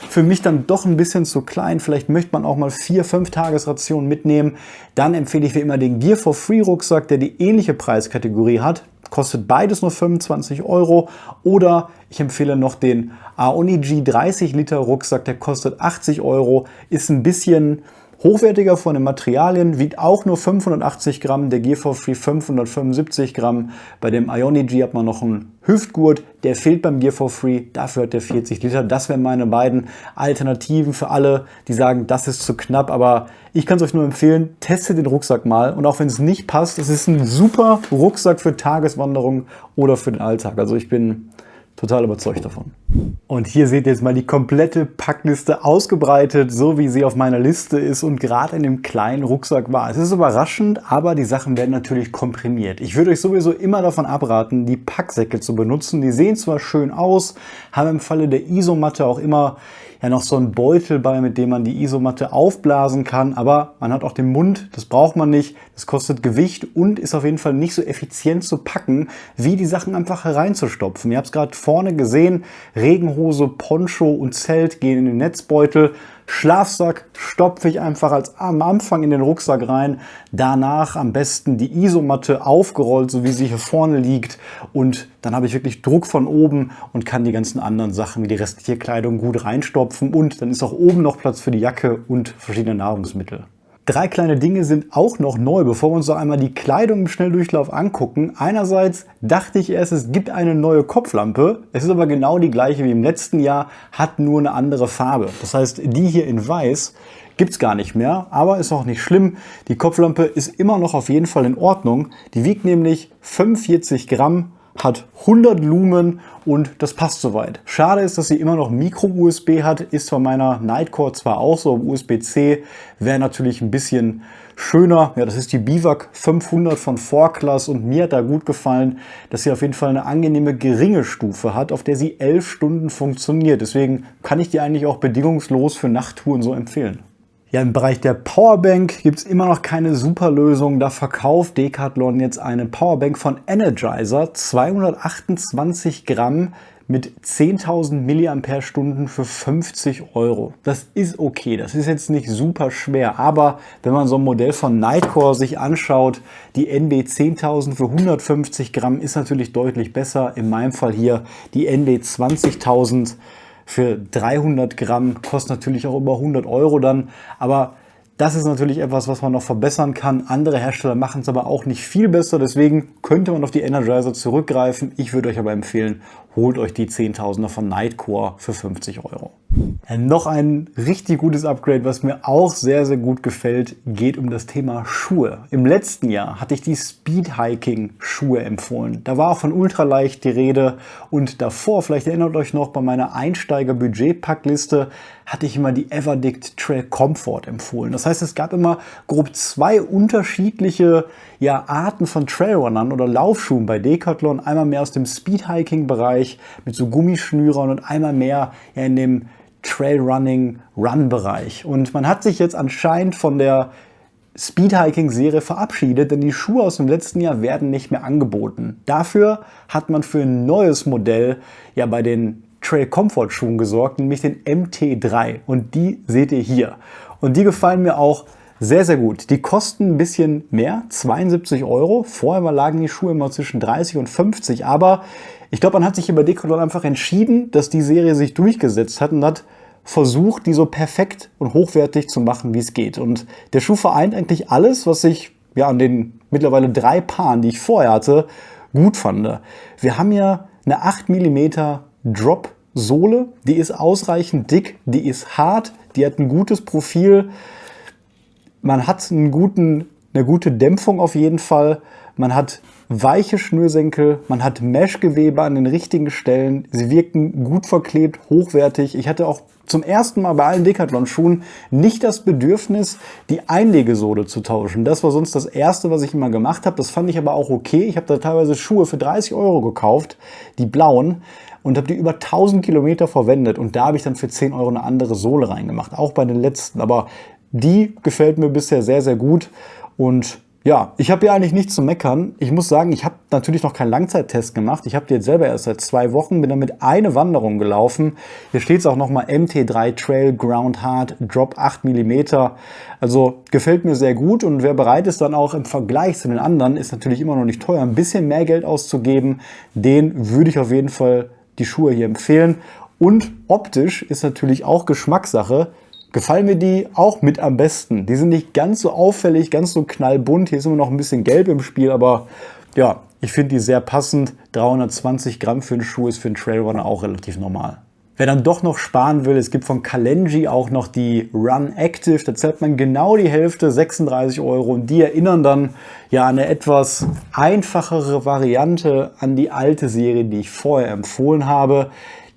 für mich dann doch ein bisschen zu klein. Vielleicht möchte man auch mal 4-5 Tagesrationen mitnehmen. Dann empfehle ich wie immer den Gear for Free Rucksack, der die ähnliche Preiskategorie hat. Kostet beides nur 25 €. Oder ich empfehle noch den Aonigy 30 Liter Rucksack, der kostet 80 €, ist ein bisschen hochwertiger von den Materialien, wiegt auch nur 580 Gramm, der Gear for Free 575 Gramm. Bei dem Aonigy hat man noch einen Hüftgurt, der fehlt beim Gear for Free, dafür hat der 40 Liter. Das wären meine beiden Alternativen für alle, die sagen, das ist zu knapp, aber ich kann es euch nur empfehlen, testet den Rucksack mal und auch wenn es nicht passt, es ist ein super Rucksack für Tageswanderung oder für den Alltag. Also ich bin total überzeugt davon. Und hier seht ihr jetzt mal die komplette Packliste ausgebreitet, so wie sie auf meiner Liste ist und gerade in dem kleinen Rucksack war. Es ist überraschend, aber die Sachen werden natürlich komprimiert. Ich würde euch sowieso immer davon abraten, die Packsäcke zu benutzen. Die sehen zwar schön aus, haben im Falle der Isomatte auch immer ja noch so einen Beutel bei, mit dem man die Isomatte aufblasen kann, aber man hat auch den Mund, das braucht man nicht, das kostet Gewicht und ist auf jeden Fall nicht so effizient zu packen, wie die Sachen einfach hereinzustopfen. Ihr habt es gerade vorne gesehen, Regenhose, Poncho und Zelt gehen in den Netzbeutel. Schlafsack stopfe ich einfach am Anfang in den Rucksack rein, danach am besten die Isomatte aufgerollt, so wie sie hier vorne liegt und dann habe ich wirklich Druck von oben und kann die ganzen anderen Sachen wie die restliche Kleidung gut reinstopfen und dann ist auch oben noch Platz für die Jacke und verschiedene Nahrungsmittel. 3 kleine Dinge sind auch noch neu, bevor wir uns noch einmal die Kleidung im Schnelldurchlauf angucken. Einerseits dachte ich erst, es gibt eine neue Kopflampe. Es ist aber genau die gleiche wie im letzten Jahr, hat nur eine andere Farbe. Das heißt, die hier in weiß gibt es gar nicht mehr, aber ist auch nicht schlimm. Die Kopflampe ist immer noch auf jeden Fall in Ordnung. Die wiegt nämlich 45 Gramm, hat 100 Lumen und das passt soweit. Schade ist, dass sie immer noch Micro-USB hat, ist bei meiner Nightcore zwar auch so, USB-C wäre natürlich ein bisschen schöner. Ja, das ist die Bivac 500 von 4Class und mir hat da gut gefallen, dass sie auf jeden Fall eine angenehme geringe Stufe hat, auf der sie 11 Stunden funktioniert. Deswegen kann ich die eigentlich auch bedingungslos für Nachttouren so empfehlen. Ja, im Bereich der Powerbank gibt es immer noch keine super Lösung. Da verkauft Decathlon jetzt eine Powerbank von Energizer, 228 Gramm mit 10.000 mAh für 50 €. Das ist okay, das ist jetzt nicht super schwer, aber wenn man so ein Modell von Nightcore sich anschaut, die NB 10.000 für 150 Gramm ist natürlich deutlich besser. In meinem Fall hier die NB 20.000 für 300 Gramm, kostet natürlich auch über 100 € dann, aber das ist natürlich etwas, was man noch verbessern kann. Andere Hersteller machen es aber auch nicht viel besser, deswegen könnte man auf die Energizer zurückgreifen. Ich würde euch aber empfehlen, holt euch die 10.000er von Nightcore für 50 €. Noch ein richtig gutes Upgrade, was mir auch sehr, sehr gut gefällt, geht um das Thema Schuhe. Im letzten Jahr hatte ich die Speed Hiking Schuhe empfohlen. Da war auch von Ultraleicht die Rede und davor, vielleicht erinnert euch noch, bei meiner Einsteiger-Budget-Packliste hatte ich immer die Everdict Trail Comfort empfohlen. Das heißt, es gab immer grob 2 unterschiedliche Arten von Trailrunnern oder Laufschuhen bei Decathlon. Einmal mehr aus dem Speed Hiking Bereich mit so Gummischnürern und einmal mehr in dem Trailrunning-Run-Bereich. Und man hat sich jetzt anscheinend von der Speedhiking-Serie verabschiedet, denn die Schuhe aus dem letzten Jahr werden nicht mehr angeboten. Dafür hat man für ein neues Modell bei den Trail Comfort Schuhen gesorgt, nämlich den MT3. Und die seht ihr hier. Und die gefallen mir auch sehr, sehr gut. Die kosten ein bisschen mehr, 72 €. Vorher lagen die Schuhe immer zwischen 30 und 50, aber ich glaube, man hat sich hier bei Decathlon einfach entschieden, dass die Serie sich durchgesetzt hat und hat versucht, die so perfekt und hochwertig zu machen, wie es geht. Und der Schuh vereint eigentlich alles, was ich an den mittlerweile 3 Paaren, die ich vorher hatte, gut fand. Wir haben hier eine 8 mm Drop-Sohle, die ist ausreichend dick, die ist hart, die hat ein gutes Profil. Man hat eine gute Dämpfung auf jeden Fall. man hat weiche Schnürsenkel, man hat Meshgewebe an den richtigen Stellen, sie wirken gut verklebt, hochwertig. Ich hatte auch zum ersten Mal bei allen Decathlon-Schuhen nicht das Bedürfnis, die Einlegesohle zu tauschen. Das war sonst das Erste, was ich immer gemacht habe. Das fand ich aber auch okay. Ich habe da teilweise Schuhe für 30 € gekauft, die blauen, und habe die über 1000 Kilometer verwendet. Und da habe ich dann für 10 € eine andere Sohle reingemacht, auch bei den letzten. Aber die gefällt mir bisher sehr, sehr gut. Und ja, ich habe hier eigentlich nichts zu meckern. Ich muss sagen, ich habe natürlich noch keinen Langzeittest gemacht. Ich habe die jetzt selber erst seit 2 Wochen, bin damit eine Wanderung gelaufen. Hier steht es auch nochmal MT3 Trail Ground Hard Drop 8 mm. Also gefällt mir sehr gut, und wer bereit ist, dann auch im Vergleich zu den anderen, ist natürlich immer noch nicht teuer, ein bisschen mehr Geld auszugeben, den würde ich auf jeden Fall die Schuhe hier empfehlen. Und optisch ist natürlich auch Geschmackssache. Gefallen mir die auch mit am besten. Die sind nicht ganz so auffällig, ganz so knallbunt. Hier ist immer noch ein bisschen Gelb im Spiel, aber ja, ich finde die sehr passend. 320 Gramm für einen Schuh ist für einen Trailrunner auch relativ normal. Wer dann doch noch sparen will, es gibt von Kalenji auch noch die Run Active. Da zahlt man genau die Hälfte, 36 €. Und die erinnern dann ja an eine etwas einfachere Variante an die alte Serie, die ich vorher empfohlen habe.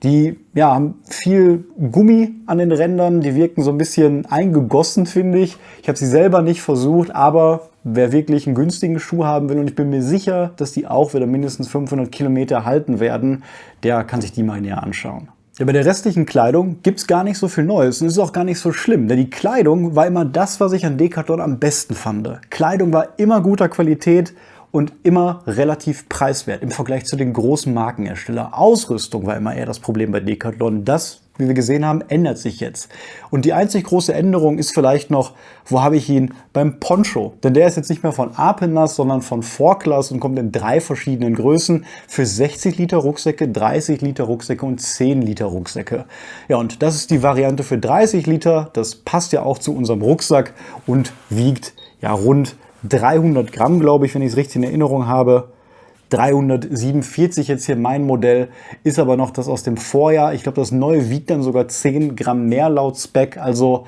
Die ja, haben viel Gummi an den Rändern, die wirken so ein bisschen eingegossen, finde ich. Ich habe sie selber nicht versucht, aber wer wirklich einen günstigen Schuh haben will, und ich bin mir sicher, dass die auch wieder mindestens 500 Kilometer halten werden, der kann sich die mal näher anschauen. Ja, bei der restlichen Kleidung gibt es gar nicht so viel Neues, und es ist auch gar nicht so schlimm, denn die Kleidung war immer das, was ich an Decathlon am besten fand. Kleidung war immer guter Qualität und immer relativ preiswert im Vergleich zu den großen Markenherstellern. Ausrüstung war immer eher das Problem bei Decathlon. Das, wie wir gesehen haben, ändert sich jetzt. Und die einzig große Änderung ist vielleicht noch, wo habe ich ihn? Beim Poncho. Denn der ist jetzt nicht mehr von Apenas, sondern von Forklaz und kommt in 3 verschiedenen Größen für 60 Liter Rucksäcke, 30 Liter Rucksäcke und 10 Liter Rucksäcke. Ja, und das ist die Variante für 30 Liter. Das passt ja auch zu unserem Rucksack und wiegt ja rund 300 Gramm, glaube ich, wenn ich es richtig in Erinnerung habe. 347 jetzt hier mein Modell, ist aber noch das aus dem Vorjahr. Ich glaube, das neue wiegt dann sogar 10 Gramm mehr laut Spec, also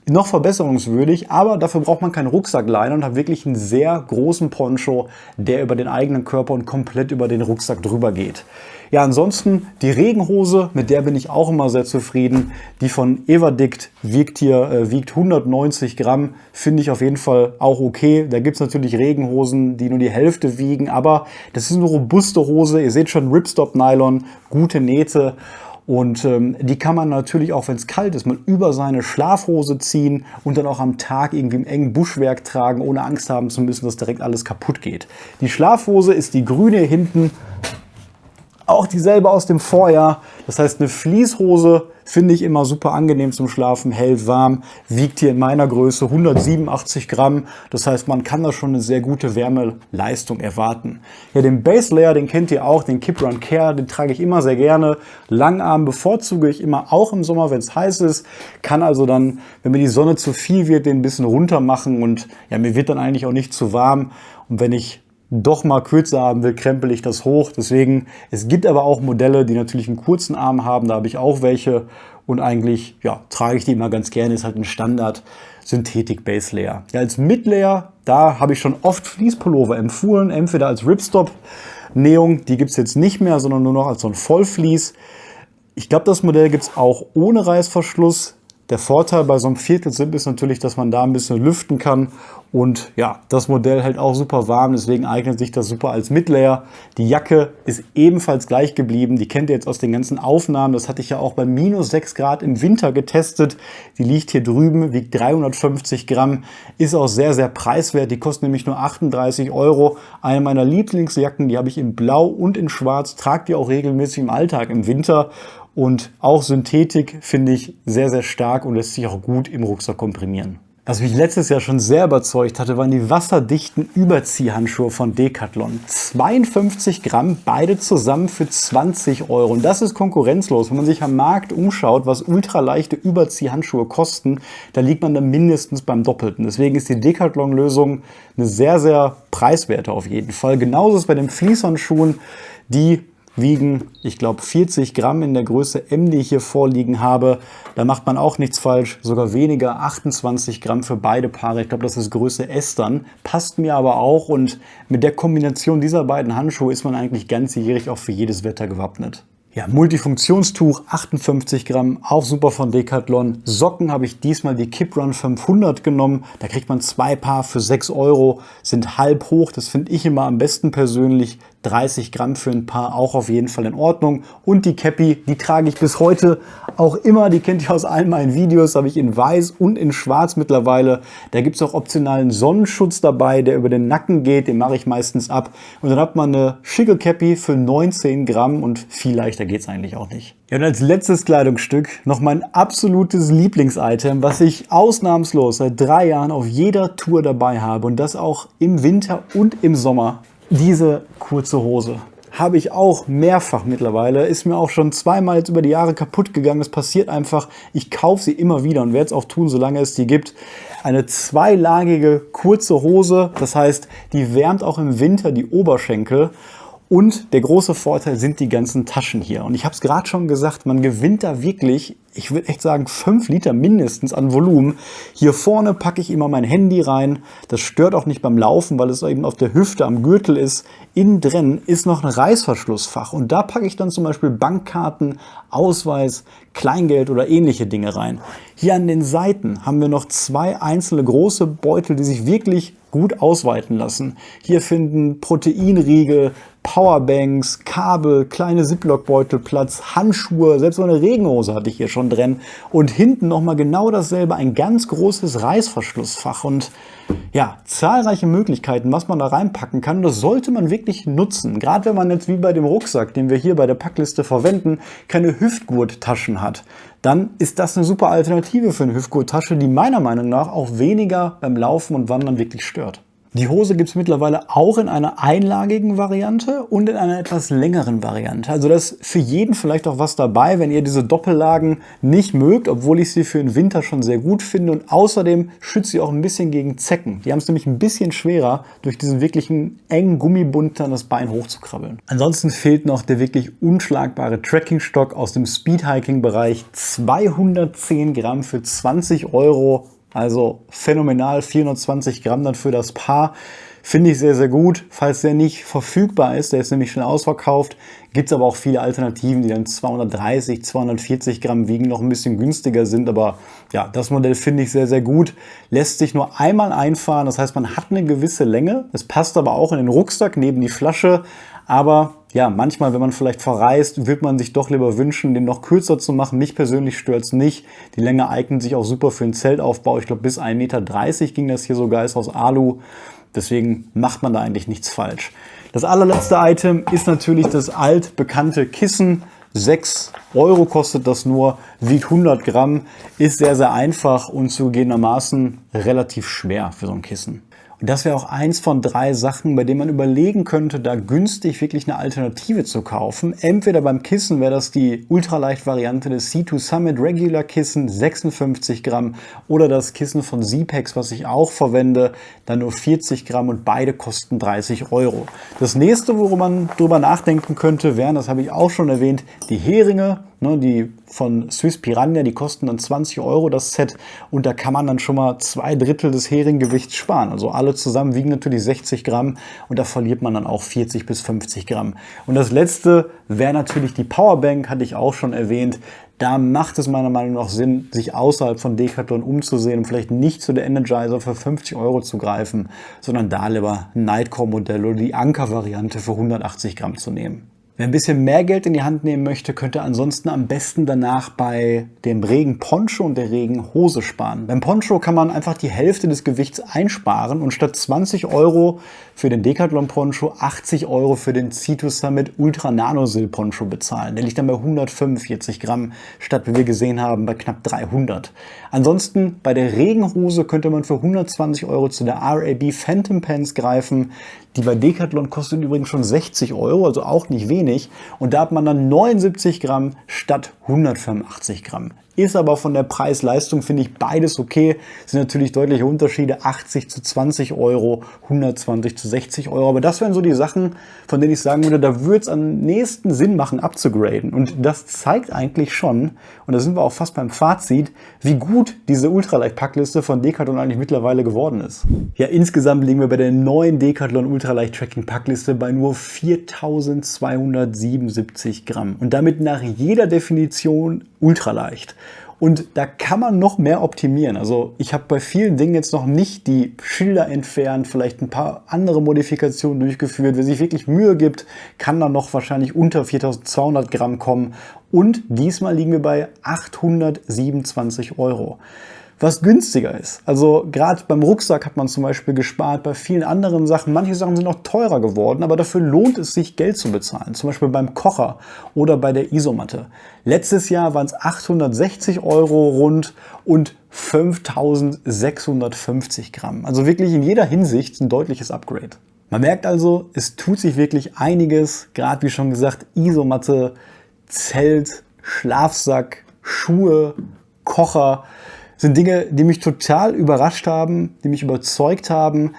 noch verbesserungswürdig, aber dafür braucht man keinen Rucksackleiner und hat wirklich einen sehr großen Poncho, der über den eigenen Körper und komplett über den Rucksack drüber geht. Ja, ansonsten die Regenhose, mit der bin ich auch immer sehr zufrieden. Die von Everdict wiegt 190 Gramm, finde ich auf jeden Fall auch okay. Da gibt es natürlich Regenhosen, die nur die Hälfte wiegen, aber das ist eine robuste Hose. Ihr seht schon, Ripstop Nylon, gute Nähte. Und die kann man natürlich auch, wenn es kalt ist, mal über seine Schlafhose ziehen und dann auch am Tag irgendwie im engen Buschwerk tragen, ohne Angst haben zu müssen, dass direkt alles kaputt geht. Die Schlafhose ist die grüne hinten, auch dieselbe aus dem Vorjahr. Das heißt, eine Fließhose finde ich immer super angenehm zum Schlafen, hält warm, wiegt hier in meiner Größe 187 Gramm. Das heißt, man kann da schon eine sehr gute Wärmeleistung erwarten. Ja, den Base Layer, den kennt ihr auch, den Kip Run Care, den trage ich immer sehr gerne. Langarm bevorzuge ich immer, auch im Sommer, wenn es heiß ist. Kann also dann, wenn mir die Sonne zu viel wird, den ein bisschen runter machen, und ja, mir wird dann eigentlich auch nicht zu warm. Und wenn ich doch mal kürzer haben will, krempel ich das hoch. Deswegen, es gibt aber auch Modelle, die natürlich einen kurzen Arm haben. Da habe ich auch welche. Und eigentlich, ja, trage ich die immer ganz gerne. Ist halt ein Standard Synthetik Base Layer. Ja, als Mid-Layer, da habe ich schon oft Fließpullover empfohlen. Entweder als Ripstop Nähung, die gibt es jetzt nicht mehr, sondern nur noch als so ein Vollfließ. Ich glaube, das Modell gibt es auch ohne Reißverschluss. Der Vorteil bei so einem Viertelzip ist natürlich, dass man da ein bisschen lüften kann, und ja, das Modell hält auch super warm, deswegen eignet sich das super als Midlayer. Die Jacke ist ebenfalls gleich geblieben, die kennt ihr jetzt aus den ganzen Aufnahmen, das hatte ich ja auch bei minus 6 Grad im Winter getestet. Die liegt hier drüben, wiegt 350 Gramm, ist auch sehr, sehr preiswert, die kostet nämlich nur 38 Euro. Eine meiner Lieblingsjacken, die habe ich in Blau und in Schwarz, trage die auch regelmäßig im Alltag im Winter. Und auch Synthetik finde ich sehr, sehr stark und lässt sich auch gut im Rucksack komprimieren. Was mich letztes Jahr schon sehr überzeugt hatte, waren die wasserdichten Überziehhandschuhe von Decathlon. 52 Gramm, beide zusammen für 20 Euro. Und das ist konkurrenzlos. Wenn man sich am Markt umschaut, was ultraleichte Überziehhandschuhe kosten, da liegt man dann mindestens beim Doppelten. Deswegen ist die Decathlon-Lösung eine sehr, sehr preiswerte auf jeden Fall. Genauso ist es bei den Fließhandschuhen, die wiegen, ich glaube, 40 Gramm in der Größe M, die ich hier vorliegen habe. Da macht man auch nichts falsch, sogar weniger, 28 Gramm für beide Paare. Ich glaube, das ist Größe S dann. Passt mir aber auch und mit der Kombination dieser beiden Handschuhe ist man eigentlich ganzjährig auch für jedes Wetter gewappnet. Ja, Multifunktionstuch, 58 Gramm, auch super von Decathlon. Socken habe ich diesmal die Kiprun 500 genommen. Da kriegt man 2 Paar für 6 Euro, sind halb hoch. Das finde ich immer am besten persönlich. 30 Gramm für ein Paar, auch auf jeden Fall in Ordnung. Und die Cappy, die trage ich bis heute auch immer. Die kennt ihr aus allen meinen Videos, habe ich in weiß und in schwarz mittlerweile. Da gibt es auch optionalen Sonnenschutz dabei, der über den Nacken geht. Den mache ich meistens ab. Und dann hat man eine schicke Cappy für 19 Gramm und viel leichter geht es eigentlich auch nicht. Ja, und als letztes Kleidungsstück noch mein absolutes Lieblingsitem, was ich ausnahmslos seit 3 Jahren auf jeder Tour dabei habe und das auch im Winter und im Sommer. Diese kurze Hose habe ich auch mehrfach mittlerweile, ist mir auch schon zweimal jetzt über die Jahre kaputt gegangen. Das passiert einfach, ich kaufe sie immer wieder und werde es auch tun, solange es die gibt. Eine zweilagige kurze Hose, das heißt, die wärmt auch im Winter die Oberschenkel. Und der große Vorteil sind die ganzen Taschen hier. Und ich habe es gerade schon gesagt, man gewinnt da wirklich, ich würde echt sagen, 5 Liter mindestens an Volumen. Hier vorne packe ich immer mein Handy rein. Das stört auch nicht beim Laufen, weil es eben auf der Hüfte am Gürtel ist. Innen drin ist noch ein Reißverschlussfach. Und da packe ich dann zum Beispiel Bankkarten, Ausweis, Kleingeld oder ähnliche Dinge rein. Hier an den Seiten haben wir noch 2 einzelne große Beutel, die sich wirklich gut ausweiten lassen. Hier finden Proteinriegel, Powerbanks, Kabel, kleine Ziploc-Beutel Platz, Handschuhe, selbst so eine Regenhose hatte ich hier schon drin. Und hinten nochmal genau dasselbe, ein ganz großes Reißverschlussfach. Und ja, zahlreiche Möglichkeiten, was man da reinpacken kann. Das sollte man wirklich nutzen. Gerade wenn man jetzt wie bei dem Rucksack, den wir hier bei der Packliste verwenden, keine Hüftgurttaschen hat. Dann ist das eine super Alternative für eine Hüftgurttasche, die meiner Meinung nach auch weniger beim Laufen und Wandern wirklich stört. Die Hose gibt es mittlerweile auch in einer einlagigen Variante und in einer etwas längeren Variante. Also da ist für jeden vielleicht auch was dabei, wenn ihr diese Doppellagen nicht mögt, obwohl ich sie für den Winter schon sehr gut finde. Und außerdem schützt sie auch ein bisschen gegen Zecken. Die haben es nämlich ein bisschen schwerer, durch diesen wirklichen engen Gummibund dann das Bein hochzukrabbeln. Ansonsten fehlt noch der wirklich unschlagbare Trekkingstock aus dem Speedhiking-Bereich. 210 Gramm für 20 Euro. Also phänomenal, 420 Gramm dann für das Paar. Finde ich sehr, sehr gut. Falls der nicht verfügbar ist, der ist nämlich schon ausverkauft, gibt es aber auch viele Alternativen, die dann 230, 240 Gramm wiegen, noch ein bisschen günstiger sind. Aber ja, das Modell finde ich sehr, sehr gut. Lässt sich nur einmal einfahren, das heißt, man hat eine gewisse Länge. Es passt aber auch in den Rucksack neben die Flasche. Aber ja, manchmal, wenn man vielleicht verreist, wird man sich doch lieber wünschen, den noch kürzer zu machen. Mich persönlich stört es nicht. Die Länge eignet sich auch super für einen Zeltaufbau. Ich glaube, bis 1,30 Meter ging das hier sogar, ist aus Alu. Deswegen macht man da eigentlich nichts falsch. Das allerletzte Item ist natürlich das altbekannte Kissen. 6 Euro kostet das nur, wiegt 100 Gramm, ist sehr, sehr einfach und zugegebenermaßen relativ schwer für so ein Kissen. Und das wäre auch eins von 3 Sachen, bei denen man überlegen könnte, da günstig wirklich eine Alternative zu kaufen. Entweder beim Kissen wäre das die Ultraleicht-Variante des C2 Summit Regular Kissen, 56 Gramm, oder das Kissen von Zpacks, was ich auch verwende, dann nur 40 Gramm und beide kosten 30 Euro. Das nächste, worüber man drüber nachdenken könnte, wären, das habe ich auch schon erwähnt, die Heringe. Die von Swiss Piranha, die kosten dann 20 Euro das Set und da kann man dann schon mal 2/3 des Heringgewichts sparen. Also alle zusammen wiegen natürlich 60 Gramm und da verliert man dann auch 40 bis 50 Gramm. Und das letzte wäre natürlich die Powerbank, hatte ich auch schon erwähnt. Da macht es meiner Meinung nach Sinn, sich außerhalb von Decathlon umzusehen und vielleicht nicht zu der Energizer für 50 Euro zu greifen, sondern da lieber ein Nightcore-Modell oder die Anker-Variante für 180 Gramm zu nehmen. Wer ein bisschen mehr Geld in die Hand nehmen möchte, könnte ansonsten am besten danach bei dem Regenponcho und der Regenhose sparen. Beim Poncho kann man einfach die Hälfte des Gewichts einsparen und statt 20 Euro für den Decathlon Poncho 80 Euro für den C2 Summit Ultra Nano Sil Poncho bezahlen. Der liegt dann bei 145 Gramm statt, wie wir gesehen haben, bei knapp 300. Ansonsten bei der Regenhose könnte man für 120 Euro zu der RAB Phantom Pants greifen. Die bei Decathlon kostet übrigens schon 60 Euro, also auch nicht wenig. Und da hat man dann 79 Gramm statt 185 Gramm. ist aber von der Preis-Leistung, finde ich, beides okay. Sind natürlich deutliche Unterschiede, 80 zu 20 Euro, 120 zu 60 Euro. Aber das wären so die Sachen, von denen ich sagen würde, da würde es am nächsten Sinn machen, abzugraden. Und das zeigt eigentlich schon, und da sind wir auch fast beim Fazit, wie gut diese Ultraleicht-Packliste von Decathlon eigentlich mittlerweile geworden ist. Ja, insgesamt liegen wir bei der neuen Decathlon Ultraleicht-Tracking-Packliste bei nur 4.277 Gramm. Und damit nach jeder Definition ultraleicht. Und da kann man noch mehr optimieren. Also ich habe bei vielen Dingen jetzt noch nicht die Schilder entfernt, vielleicht ein paar andere Modifikationen durchgeführt. Wer sich wirklich Mühe gibt, kann dann noch wahrscheinlich unter 4.200 Gramm kommen. Und diesmal liegen wir bei 827 Euro. Was günstiger ist. Also gerade beim Rucksack hat man zum Beispiel gespart, bei vielen anderen Sachen. Manche Sachen sind auch teurer geworden, aber dafür lohnt es sich, Geld zu bezahlen. Zum Beispiel beim Kocher oder bei der Isomatte. Letztes Jahr waren es 860 Euro rund und 5.650 Gramm. Also wirklich in jeder Hinsicht ein deutliches Upgrade. Man merkt also, es tut sich wirklich einiges. Gerade wie schon gesagt, Isomatte, Zelt, Schlafsack, Schuhe, Kocher. Sind Dinge, die mich total überrascht haben, die mich überzeugt haben.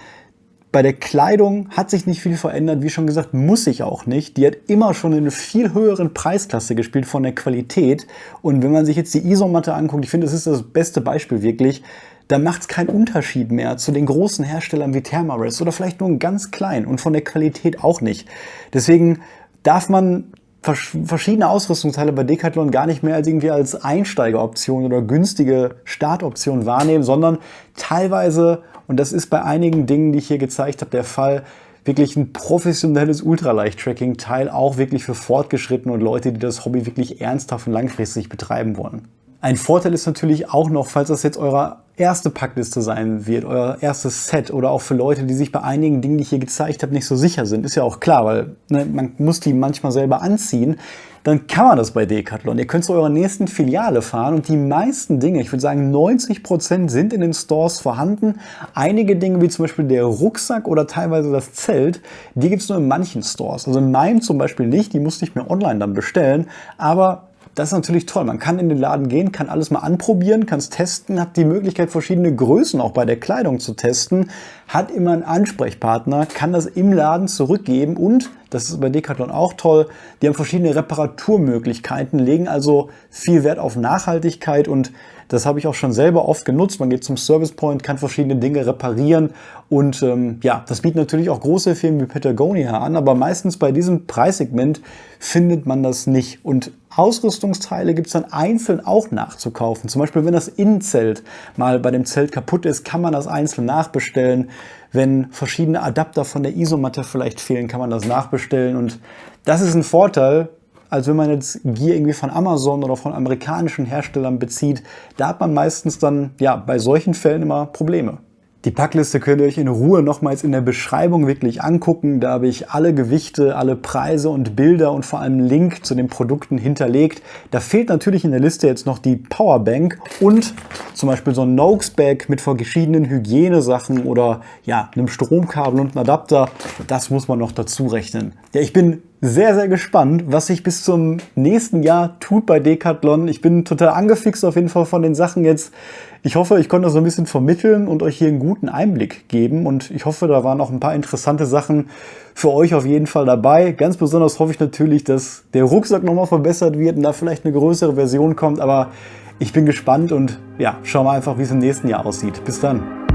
Bei der Kleidung hat sich nicht viel verändert, wie schon gesagt, muss sich auch nicht. Die hat immer schon in einer viel höheren Preisklasse gespielt von der Qualität. Und wenn man sich jetzt die Isomatte anguckt, ich finde, das ist das beste Beispiel wirklich, da macht es keinen Unterschied mehr zu den großen Herstellern wie Thermarest oder vielleicht nur ein ganz klein und von der Qualität auch nicht. Deswegen darf man verschiedene Ausrüstungsteile bei Decathlon gar nicht mehr als Einsteigeroption oder günstige Startoption wahrnehmen, sondern teilweise, und das ist bei einigen Dingen, die ich hier gezeigt habe, der Fall, wirklich ein professionelles Ultraleicht-Tracking-Teil, auch wirklich für Fortgeschrittene und Leute, die das Hobby wirklich ernsthaft und langfristig betreiben wollen. Ein Vorteil ist natürlich auch noch, falls das jetzt eure erste Packliste sein wird, euer erstes Set oder auch für Leute, die sich bei einigen Dingen, die ich hier gezeigt habe, nicht so sicher sind. Ist ja auch klar, weil man muss die manchmal selber anziehen. Dann kann man das bei Decathlon. Ihr könnt zu eurer nächsten Filiale fahren und die meisten Dinge, ich würde sagen 90% sind in den Stores vorhanden. Einige Dinge wie zum Beispiel der Rucksack oder teilweise das Zelt, die gibt es nur in manchen Stores. Also in meinem zum Beispiel nicht, die musste ich mir online dann bestellen, aber das ist natürlich toll. Man kann in den Laden gehen, kann alles mal anprobieren, kann es testen, hat die Möglichkeit, verschiedene Größen auch bei der Kleidung zu testen, hat immer einen Ansprechpartner, kann das im Laden zurückgeben und, das ist bei Decathlon auch toll, die haben verschiedene Reparaturmöglichkeiten, legen also viel Wert auf Nachhaltigkeit und das habe ich auch schon selber oft genutzt. Man geht zum Service Point, kann verschiedene Dinge reparieren und ja, das bieten natürlich auch große Firmen wie Patagonia an, aber meistens bei diesem Preissegment findet man das nicht. Und Ausrüstungsteile gibt es dann einzeln auch nachzukaufen. Zum Beispiel, wenn das Innenzelt mal bei dem Zelt kaputt ist, kann man das einzeln nachbestellen. Wenn verschiedene Adapter von der Isomatte vielleicht fehlen, kann man das nachbestellen. Und das ist ein Vorteil, als wenn man jetzt Gear irgendwie von Amazon oder von amerikanischen Herstellern bezieht. Da hat man meistens dann ja bei solchen Fällen immer Probleme. Die Packliste könnt ihr euch in Ruhe nochmals in der Beschreibung wirklich angucken. Da habe ich alle Gewichte, alle Preise und Bilder und vor allem Link zu den Produkten hinterlegt. Da fehlt natürlich in der Liste jetzt noch die Powerbank und zum Beispiel so ein Noakes-Bag mit verschiedenen Hygienesachen oder ja, einem Stromkabel und einem Adapter. Das muss man noch dazu rechnen. Ja, ich bin sehr, sehr gespannt, was sich bis zum nächsten Jahr tut bei Decathlon. Ich bin total angefixt auf jeden Fall von den Sachen jetzt. Ich hoffe, ich konnte das so ein bisschen vermitteln und euch hier einen guten Einblick geben. Und ich hoffe, da waren auch ein paar interessante Sachen für euch auf jeden Fall dabei. Ganz besonders hoffe ich natürlich, dass der Rucksack nochmal verbessert wird und da vielleicht eine größere Version kommt. Aber ich bin gespannt und ja, schauen wir einfach, wie es im nächsten Jahr aussieht. Bis dann.